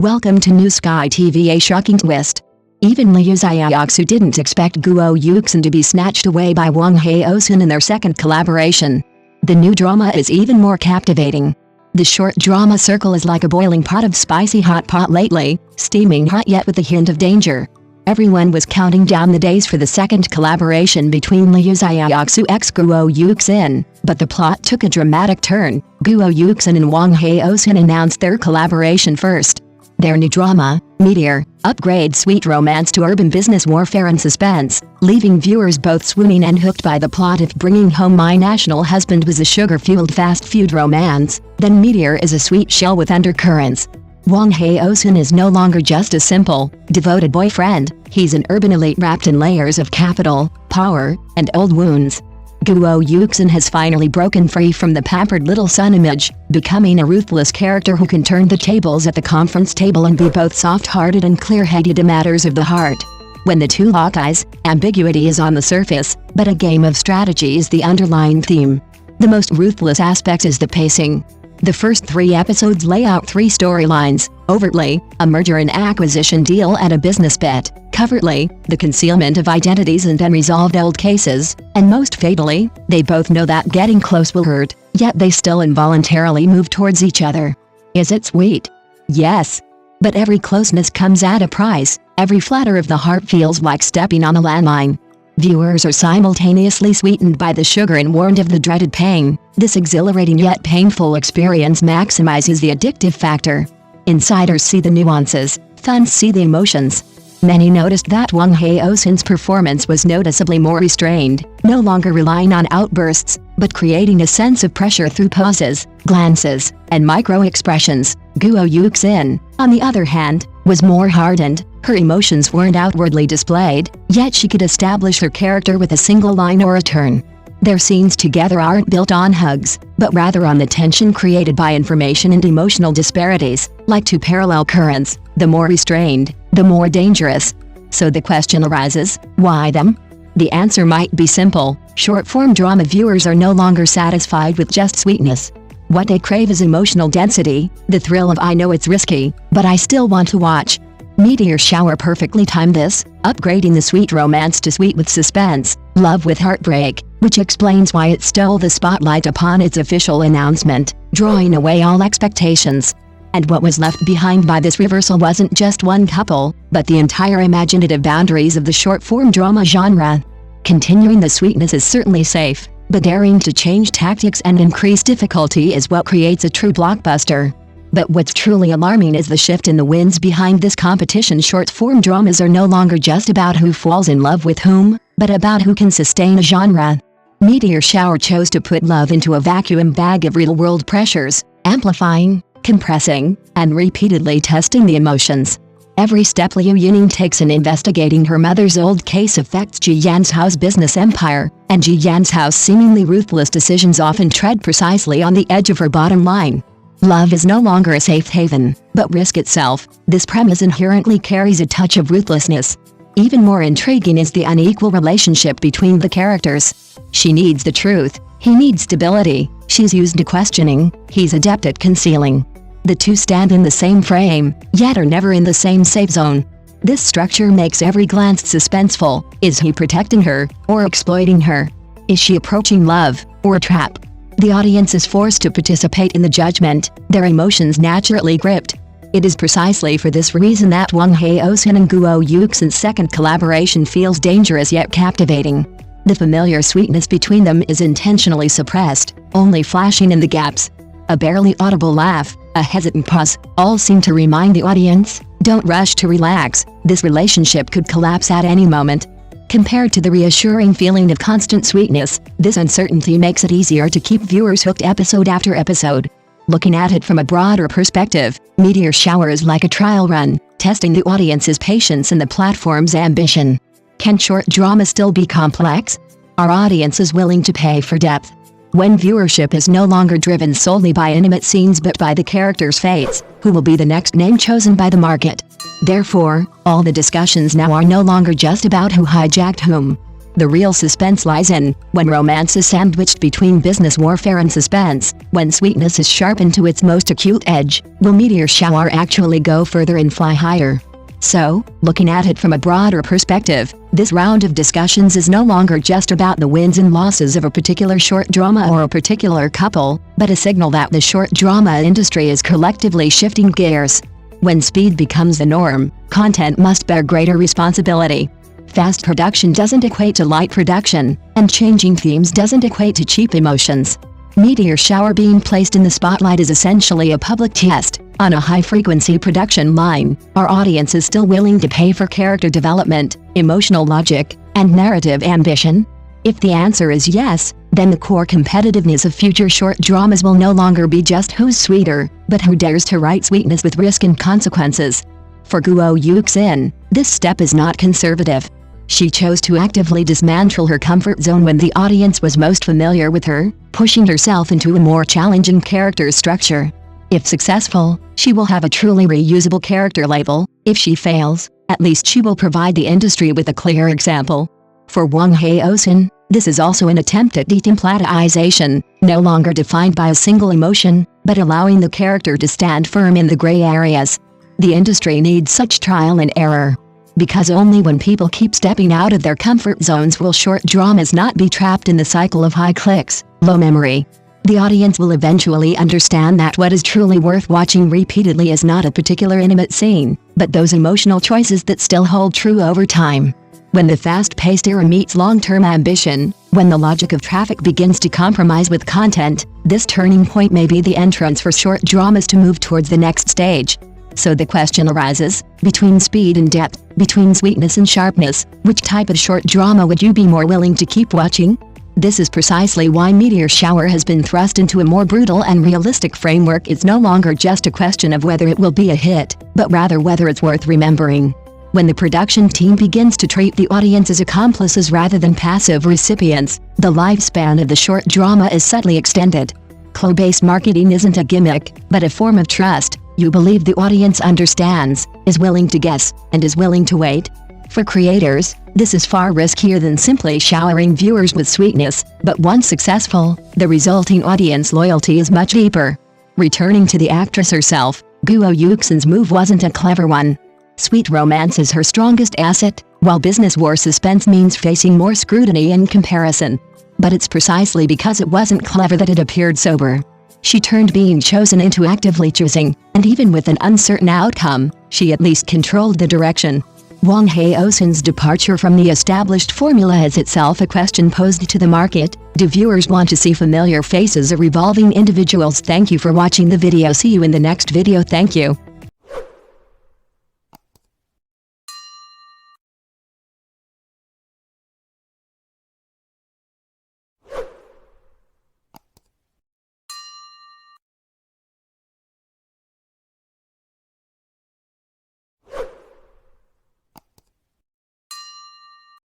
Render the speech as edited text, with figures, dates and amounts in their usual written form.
Welcome to New Sky TV. A shocking twist. Even Liu Xiaoxu didn't expect Guo Yuxin to be snatched away by Wang Haozhen in their second collaboration. The new drama is even more captivating. The short drama circle is like a boiling pot of spicy hot pot lately, steaming hot yet with a hint of danger. Everyone was counting down the days for the second collaboration between Liu Xiaoxu x Guo Yuxin, but the plot took a dramatic turn. Guo Yuxin and Wang Haozhen announced their collaboration first. Their new drama, Meteor, upgrades sweet romance to urban business warfare and suspense, leaving viewers both swooning and hooked by the plot. If Bringing Home My National Husband was a sugar-fueled fast food romance, then Meteor is a sweet shell with undercurrents. Wang Haozhen is no longer just a simple, devoted boyfriend, he's an urban elite wrapped in layers of capital, power, and old wounds. Guo Yuxin has finally broken free from the pampered little son image, becoming a ruthless character who can turn the tables at the conference table and be both soft-hearted and clear-headed in matters of the heart. When the two lock eyes, ambiguity is on the surface, but a game of strategy is the underlying theme. The most ruthless aspect is the pacing. The first 3 episodes lay out 3 storylines: overtly, a merger and acquisition deal and a business bet; covertly, the concealment of identities and unresolved old cases; and most fatally, they both know that getting close will hurt, yet they still involuntarily move towards each other. Is it sweet? Yes. But every closeness comes at a price. Every flutter of the heart feels like stepping on a landmine. Viewers are simultaneously sweetened by the sugar and warned of the dreaded pain. This exhilarating yet painful experience maximizes the addictive factor. Insiders see the nuances, fans see the emotions. Many noticed that Wang Haozhen's performance was noticeably more restrained, no longer relying on outbursts, but creating a sense of pressure through poses, glances, and micro-expressions. Guo Yuxin, on the other hand, was more hardened. Her emotions weren't outwardly displayed, yet she could establish her character with a single line or a turn. Their scenes together aren't built on hugs, but rather on the tension created by information and emotional disparities, like 2 parallel currents. The more restrained, the more dangerous. So the question arises, why them? The answer might be simple: short-form drama viewers are no longer satisfied with just sweetness. What they crave is emotional density, the thrill of "I know it's risky, but I still want to watch." Meteor Shower perfectly timed this, upgrading the sweet romance to sweet with suspense, love with heartbreak, which explains why it stole the spotlight upon its official announcement, drawing away all expectations. And what was left behind by this reversal wasn't just one couple, but the entire imaginative boundaries of the short-form drama genre. Continuing the sweetness is certainly safe, but daring to change tactics and increase difficulty is what creates a true blockbuster. But what's truly alarming is the shift in the winds behind this competition. Short-form dramas are no longer just about who falls in love with whom, but about who can sustain a genre. Meteor Shower chose to put love into a vacuum bag of real-world pressures, amplifying, compressing, and repeatedly testing the emotions. Every step Liu Yuning takes in investigating her mother's old case affects Ji Yanzhao's business empire, and Ji Yanzhao's seemingly ruthless decisions often tread precisely on the edge of her bottom line. Love is no longer a safe haven, but risk itself. This premise inherently carries a touch of ruthlessness. Even more intriguing is the unequal relationship between the characters. She needs the truth, he needs stability. She's used to questioning, he's adept at concealing. The two stand in the same frame, yet are never in the same safe zone. This structure makes every glance suspenseful. Is he protecting her, or exploiting her? Is she approaching love, or a trap? The audience is forced to participate in the judgment, their emotions naturally gripped. It is precisely for this reason that Wang Haozhen and Guo Yuxin's second collaboration feels dangerous yet captivating. The familiar sweetness between them is intentionally suppressed, only flashing in the gaps. A barely audible laugh, a hesitant pause, all seem to remind the audience, don't rush to relax, this relationship could collapse at any moment. Compared to the reassuring feeling of constant sweetness, this uncertainty makes it easier to keep viewers hooked episode after episode. Looking at it from a broader perspective, Meteor Shower is like a trial run, testing the audience's patience and the platform's ambition. Can short drama still be complex? Are audiences willing to pay for depth? When viewership is no longer driven solely by intimate scenes but by the characters' fates, who will be the next name chosen by the market? Therefore, all the discussions now are no longer just about who hijacked whom. The real suspense lies in when romance is sandwiched between business warfare and suspense, when sweetness is sharpened to its most acute edge. Will Meteor Shower actually go further and fly higher? So, looking at it from a broader perspective, this round of discussions is no longer just about the wins and losses of a particular short drama or a particular couple, but a signal that the short drama industry is collectively shifting gears. When speed becomes the norm, content must bear greater responsibility. Fast production doesn't equate to light production, and changing themes doesn't equate to cheap emotions. Meteor Shower being placed in the spotlight is essentially a public test. On a high-frequency production line, our audience is still willing to pay for character development, emotional logic, and narrative ambition? If the answer is yes, then the core competitiveness of future short dramas will no longer be just who's sweeter, but who dares to write sweetness with risk and consequences. For Guo Yuxin, this step is not conservative. She chose to actively dismantle her comfort zone when the audience was most familiar with her, pushing herself into a more challenging character structure. If successful, she will have a truly reusable character label. If she fails, at least she will provide the industry with a clear example. For Wang Haozhen, this is also an attempt at detemplatization, no longer defined by a single emotion, but allowing the character to stand firm in the gray areas. The industry needs such trial and error. Because only when people keep stepping out of their comfort zones will short dramas not be trapped in the cycle of high clicks, low memory. The audience will eventually understand that what is truly worth watching repeatedly is not a particular intimate scene, but those emotional choices that still hold true over time. When the fast-paced era meets long-term ambition, when the logic of traffic begins to compromise with content, this turning point may be the entrance for short dramas to move towards the next stage. So the question arises, between speed and depth, between sweetness and sharpness, which type of short drama would you be more willing to keep watching? This is precisely why Meteor Shower has been thrust into a more brutal and realistic framework. It's no longer just a question of whether it will be a hit, but rather whether it's worth remembering. When the production team begins to treat the audience as accomplices rather than passive recipients, the lifespan of the short drama is subtly extended. Clue-based marketing isn't a gimmick, but a form of trust. You believe the audience understands, is willing to guess, and is willing to wait. For creators, this is far riskier than simply showering viewers with sweetness, but once successful, the resulting audience loyalty is much deeper. Returning to the actress herself, Guo Yuxin's move wasn't a clever one. Sweet romance is her strongest asset, while business war suspense means facing more scrutiny and comparison. But it's precisely because it wasn't clever that it appeared sober. She turned being chosen into actively choosing, and even with an uncertain outcome, she at least controlled the direction. Wang Haozhen's departure from the established formula is itself a question posed to the market. Do viewers want to see familiar faces or revolving individuals? Thank you for watching the video. See you in the next video. Thank you.